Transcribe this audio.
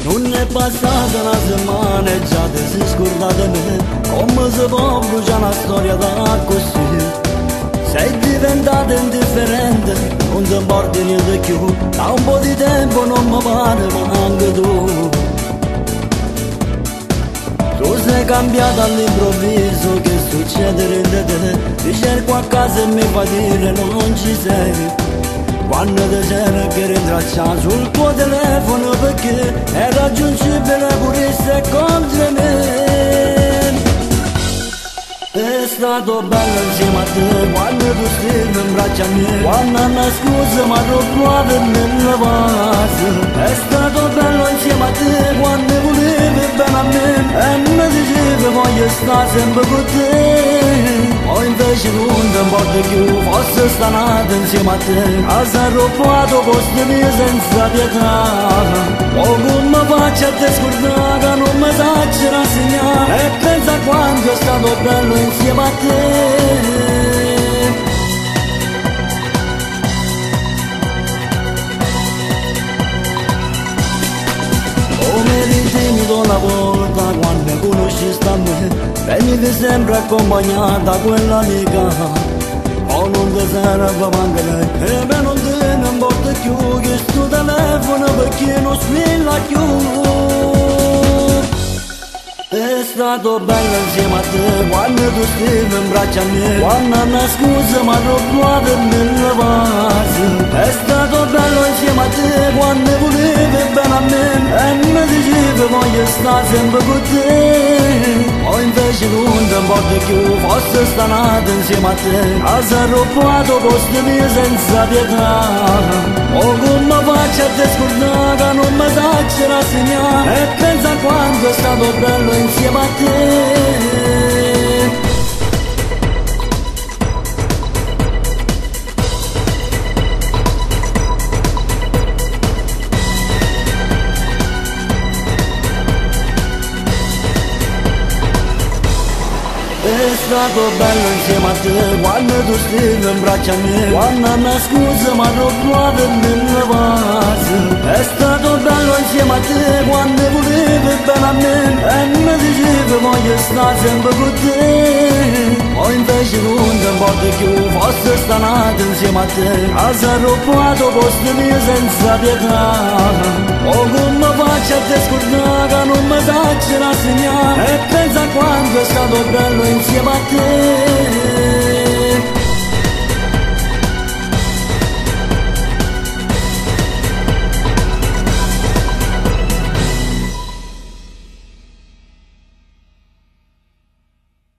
Non è passata una settimana e già ti sei scordata me. Come si può bruciare una storia da così? Sei diventata indifferente, non ti importi niente più. Da un po' di tempo non mi pare, ma anche tu. Tu sei cambiata all'improvviso, che succede rende te? Ti cerco a casa e mi fa dire non ci sei. Quando ti cerco che rintraccia sul tuo telefono perché è raggiungibile pure se contro me. È stato bello insieme a te quando tu stavi in braccio a me, quando una scusa mi ha trovato nella base. È stato bello insieme a te quando volevi bene a me e mi dicevi voglio stare sempre con te. Poi invece non ti importa più, forse stanotte insieme a te casa arroppato posto mio senza pietà. O come faccio a te scordare, non mi saccio rassegnare e pensa quanto è stato bello insieme a te. Come di timido una volta quando conosci sta me, venivi sempre accompagnata da quella amica. O non ti serve manca lei, e me non te ne importa più che sto telefono perché non squilla più. È stato bello insieme a te quando tu stavi in braccio a me, quando una scusa mi ha trovato nella base. È stato bello insieme a te quando volevi bene a me e mi dicevi voglio stare sempre con te. Poi invece non ti importa più, forse stanotte insieme a te casa arroppato posto mio senza pietà. O come faccio a te scordare, non mi saccio rassegnare e pensa quanto è stato bello insieme a te. È stato bello insieme a te quando tu stavi in braccio a me, quando una scusa mi ha trovato nella base. È stato bello insieme a te quando volevi bene a me e mi dicevi voglio stare sempre con te. Poi invece non ti importa più, forse stanotte insieme a te casa arroppato posto mio senza pietà. O come faccio a te scordare, non mi saccio rassegnare e pensa quanto è stato bello insieme a te.